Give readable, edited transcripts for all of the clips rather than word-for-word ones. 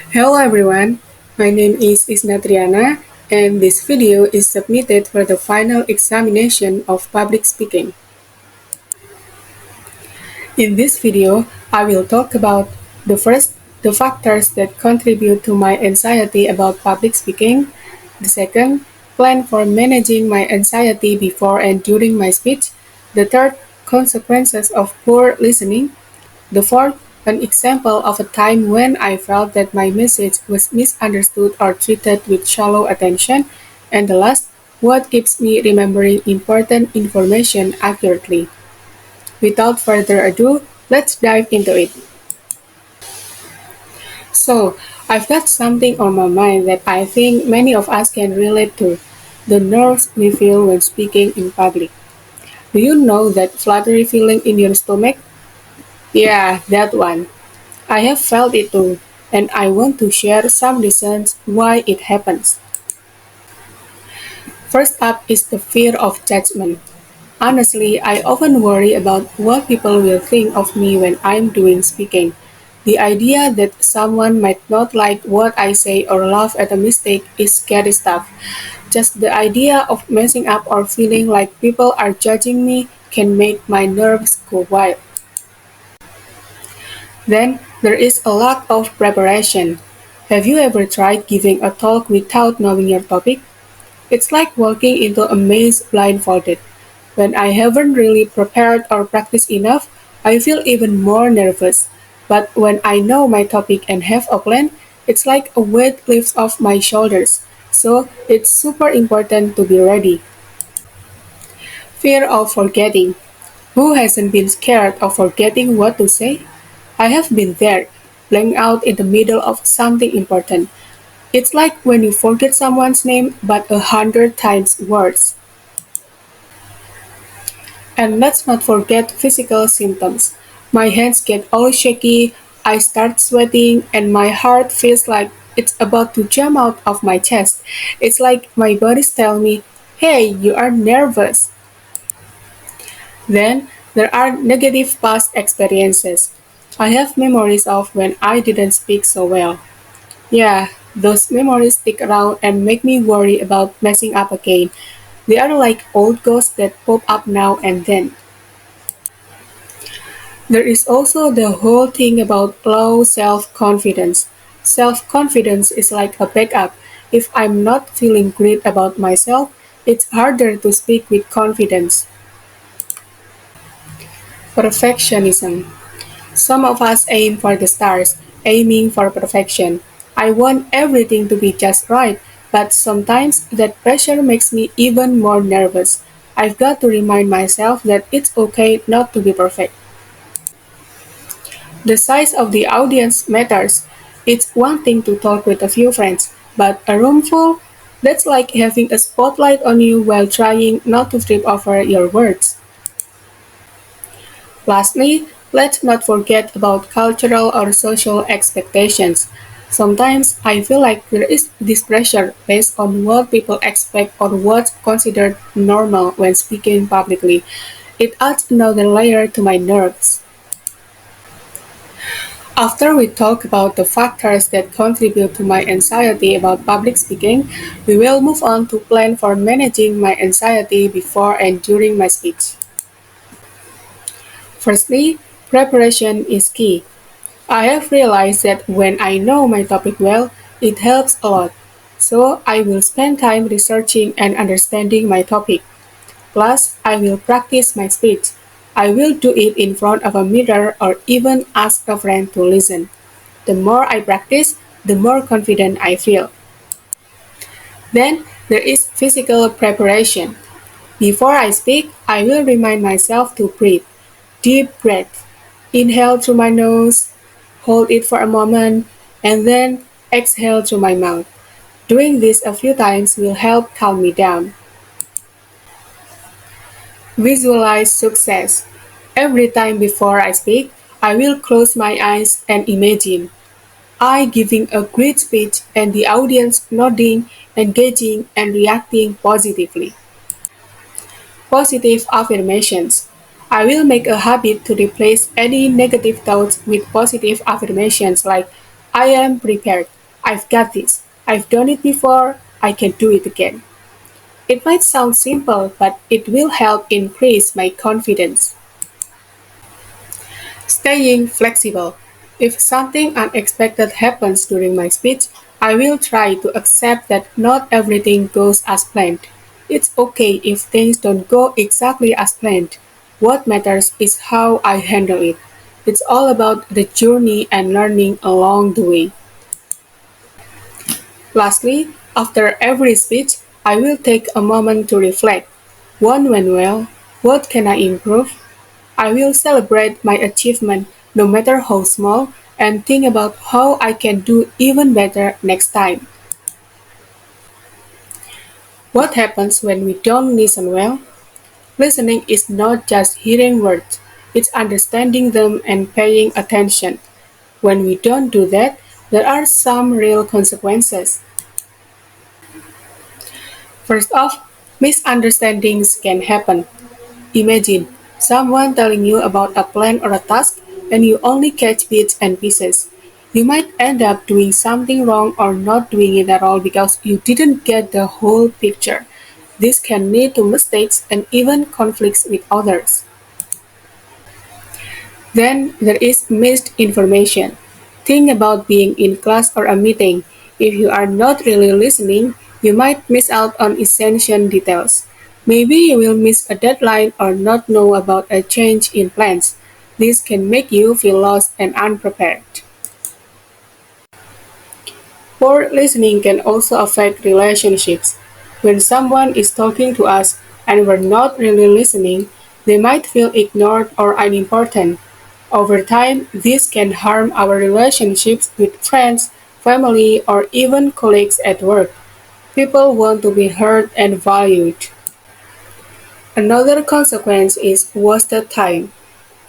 Hello everyone, my name is Isna Triyana and this video is submitted for the final examination of public speaking. In this video, I will talk about the factors that contribute to my anxiety about public speaking. The second, plan for managing my anxiety before and during my speech. The third, consequences of poor listening. The fourth, an example of a time when I felt that my message was misunderstood or treated with shallow attention. And the last, what keeps me remembering important information accurately. Without further ado, let's dive into it. So, I've got something on my mind that I think many of us can relate to, the nerves we feel when speaking in public. Do you know that fluttery feeling in your stomach? Yeah, that one. I have felt it too, and I want to share some reasons why it happens. First up is the fear of judgment. Honestly, I often worry about what people will think of me when I'm doing speaking. The idea that someone might not like what I say or laugh at a mistake is scary stuff. Just the idea of messing up or feeling like people are judging me can make my nerves go wild. Then there is a lack of preparation. Have you ever tried giving a talk without knowing your topic? It's like walking into a maze blindfolded. When I haven't really prepared or practiced enough, I feel even more nervous. But when I know my topic and have a plan, it's like a weight lifts off my shoulders. So it's super important to be ready. Fear of forgetting. Who hasn't been scared of forgetting what to say? I have been there, blank out in the middle of something important. It's like when you forget someone's name but 100 times worse. And let's not forget physical symptoms. My hands get all shaky, I start sweating, and my heart feels like it's about to jump out of my chest. It's like my body's telling me, hey, you are nervous. Then there are negative past experiences. I have memories of when I didn't speak so well. Yeah, those memories stick around and make me worry about messing up again. They are like old ghosts that pop up now and then. There is also the whole thing about low self-confidence. Self-confidence is like a backup. If I'm not feeling great about myself, it's harder to speak with confidence. Perfectionism. Some of us aim for the stars, aiming for perfection. I want everything to be just right, but sometimes that pressure makes me even more nervous. I've got to remind myself that it's okay not to be perfect. The size of the audience matters. It's one thing to talk with a few friends, but a room full? That's like having a spotlight on you while trying not to trip over your words. Lastly, let's not forget about cultural or social expectations. Sometimes I feel like there is this pressure based on what people expect or what's considered normal when speaking publicly. It adds another layer to my nerves. After we talk about the factors that contribute to my anxiety about public speaking, we will move on to plan for managing my anxiety before and during my speech. Firstly, preparation is key. I have realized that when I know my topic well, it helps a lot. So I will spend time researching and understanding my topic. Plus, I will practice my speech. I will do it in front of a mirror or even ask a friend to listen. The more I practice, the more confident I feel. Then there is physical preparation. Before I speak, I will remind myself to breathe. Deep breath. Inhale through my nose, hold it for a moment, and then exhale through my mouth. Doing this a few times will help calm me down. Visualize success. Every time before I speak, I will close my eyes and imagine I giving a great speech and the audience nodding, engaging, and reacting positively. Positive affirmations. I will make a habit to replace any negative thoughts with positive affirmations like I am prepared. I've got this. I've done it before. I can do it again. It might sound simple, but it will help increase my confidence. Staying flexible. If something unexpected happens during my speech, I will try to accept that not everything goes as planned. It's okay if things don't go exactly as planned. What matters is how I handle it. It's all about the journey and learning along the way. Lastly, after every speech, I will take a moment to reflect. What went well? What can I improve? I will celebrate my achievement, no matter how small, and think about how I can do even better next time. What happens when we don't listen well? Listening is not just hearing words, it's understanding them and paying attention. When we don't do that, there are some real consequences. First off, misunderstandings can happen. Imagine someone telling you about a plan or a task and you only catch bits and pieces. You might end up doing something wrong or not doing it at all because you didn't get the whole picture. This can lead to mistakes and even conflicts with others. Then there is missed information. Think about being in class or a meeting. If you are not really listening, you might miss out on essential details. Maybe you will miss a deadline or not know about a change in plans. This can make you feel lost and unprepared. Poor listening can also affect relationships. When someone is talking to us and we're not really listening, they might feel ignored or unimportant. Over time, this can harm our relationships with friends, family, or even colleagues at work. People want to be heard and valued. Another consequence is wasted time.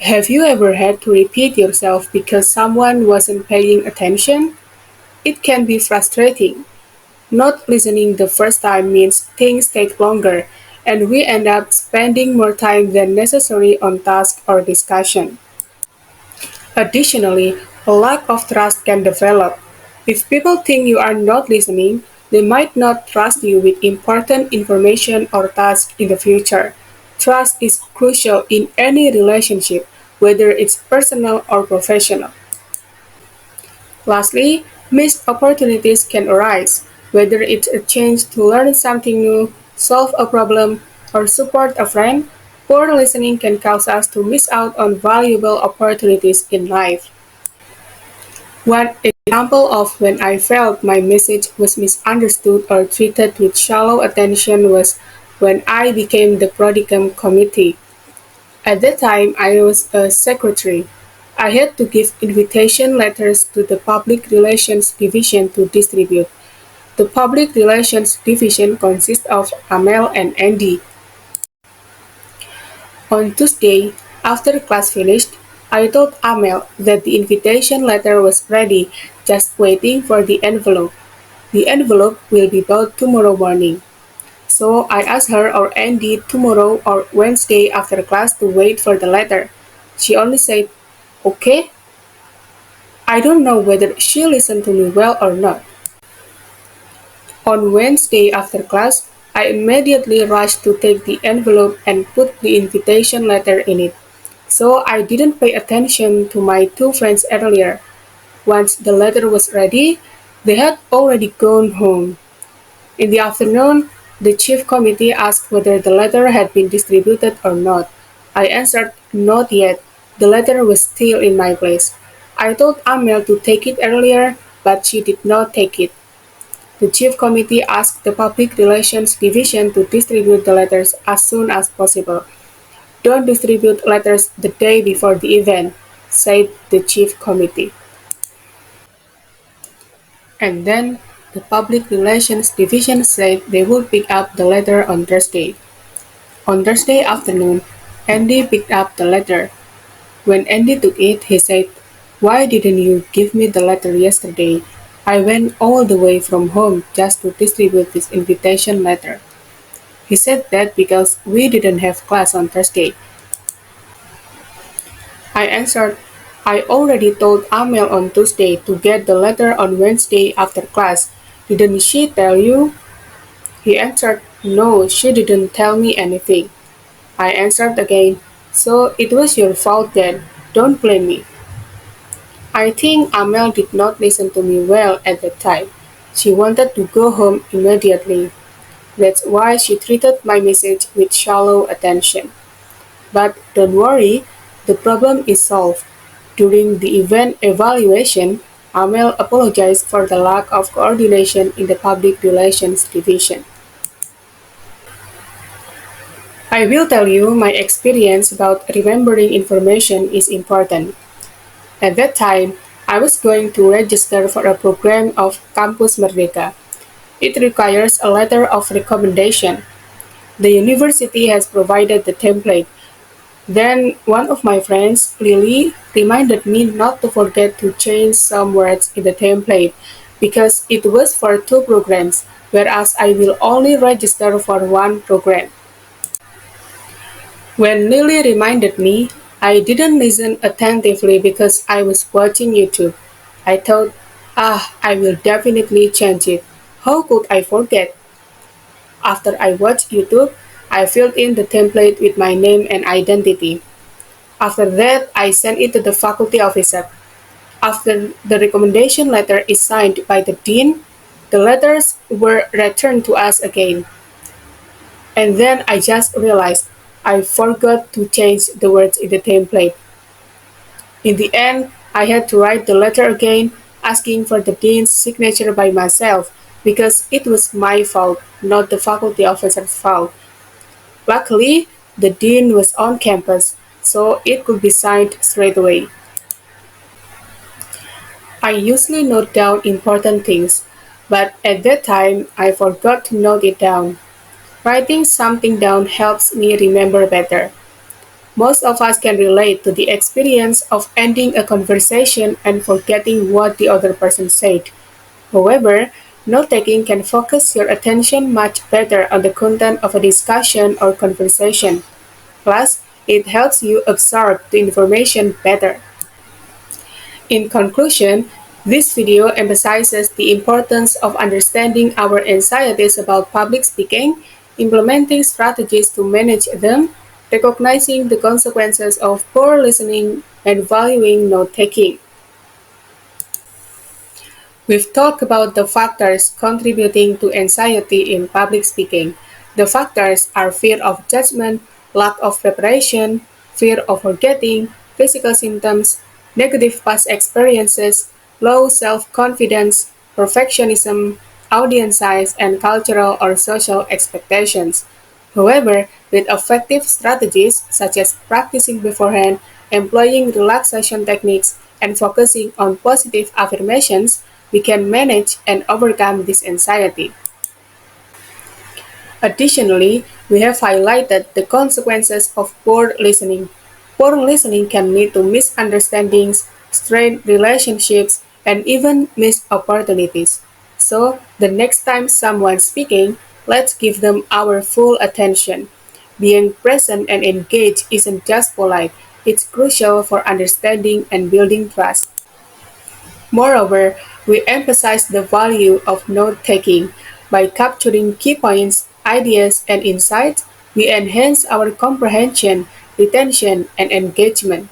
Have you ever had to repeat yourself because someone wasn't paying attention? It can be frustrating. Not listening the first time means things take longer, and we end up spending more time than necessary on tasks or discussion. Additionally, a lack of trust can develop. If people think you are not listening, they might not trust you with important information or tasks in the future. Trust is crucial in any relationship, whether it's personal or professional. Lastly, missed opportunities can arise, whether it's a chance to learn something new, solve a problem, or support a friend. Poor listening can cause us to miss out on valuable opportunities in life. One example of when I felt my message was misunderstood or treated with shallow attention was when I became the Prodicum committee. At that time, I was a secretary. I had to give invitation letters to the Public Relations Division to distribute. The Public Relations Division consists of Amel and Andy. On Tuesday, after class finished, I told Amel that the invitation letter was ready, just waiting for the envelope. The envelope will be bought tomorrow morning. So I asked her or Andy tomorrow or Wednesday after class to wait for the letter. She only said, "Okay." I don't know whether she listened to me well or not. On Wednesday after class, I immediately rushed to take the envelope and put the invitation letter in it. So I didn't pay attention to my two friends earlier. Once the letter was ready, they had already gone home. In the afternoon, the chief committee asked whether the letter had been distributed or not. I answered, "Not yet. The letter was still in my place." I told Amel to take it earlier, but she did not take it. The chief committee asked the Public Relations Division to distribute the letters as soon as possible. "Don't distribute letters the day before the event," said the chief committee. And then the Public Relations Division said they would pick up the letter on Thursday. On Thursday afternoon, Andy picked up the letter. When Andy took it, he said, "Why didn't you give me the letter yesterday? I went all the way from home just to distribute this invitation letter." He said that because we didn't have class on Thursday. I answered, I already told Amel on Tuesday to get the letter on Wednesday after class. Didn't she tell you? He answered, no, she didn't tell me anything. I answered again, so it was your fault then. Don't blame me. I think Amel did not listen to me well at the time. She wanted to go home immediately. That's why she treated my message with shallow attention. But don't worry, the problem is solved. During the event evaluation, Amel apologized for the lack of coordination in the public relations division. I will tell you my experience about remembering information is important. At that time, I was going to register for a program of Campus Merdeka. It requires a letter of recommendation. The university has provided the template. Then one of my friends, Lily, reminded me not to forget to change some words in the template because it was for two programs, whereas I will only register for one program. When Lily reminded me, I didn't listen attentively because I was watching YouTube. I thought, I will definitely change it. How could I forget? After I watched YouTube, I filled in the template with my name and identity. After that, I sent it to the faculty officer. After the recommendation letter is signed by the dean, the letters were returned to us again. And then I just realized I forgot to change the words in the template. In the end, I had to write the letter again, asking for the dean's signature by myself because it was my fault, not the faculty officer's fault. Luckily, the dean was on campus, so it could be signed straight away. I usually note down important things, but at that time I forgot to note it down. Writing something down helps me remember better. Most of us can relate to the experience of ending a conversation and forgetting what the other person said. However, note taking can focus your attention much better on the content of a discussion or conversation. Plus, it helps you absorb the information better. In conclusion, this video emphasizes the importance of understanding our anxieties about public speaking, implementing strategies to manage them, recognizing the consequences of poor listening, and valuing note taking. We've talked about the factors contributing to anxiety in public speaking. The factors are fear of judgment, lack of preparation, fear of forgetting, physical symptoms, negative past experiences, low self-confidence, perfectionism, audience size, and cultural or social expectations. However, with effective strategies such as practicing beforehand, employing relaxation techniques, and focusing on positive affirmations, we can manage and overcome this anxiety. Additionally, we have highlighted the consequences of poor listening. Poor listening can lead to misunderstandings, strained relationships, and even missed opportunities. So, the next time someone's speaking, let's give them our full attention. Being present and engaged isn't just polite, it's crucial for understanding and building trust. Moreover, we emphasize the value of note-taking. By capturing key points, ideas, and insights, we enhance our comprehension, retention, and engagement.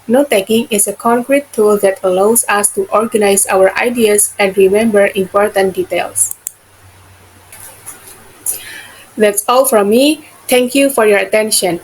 Note-taking is a concrete tool that allows us to organize our ideas and remember important details. That's all from me. Thank you for your attention.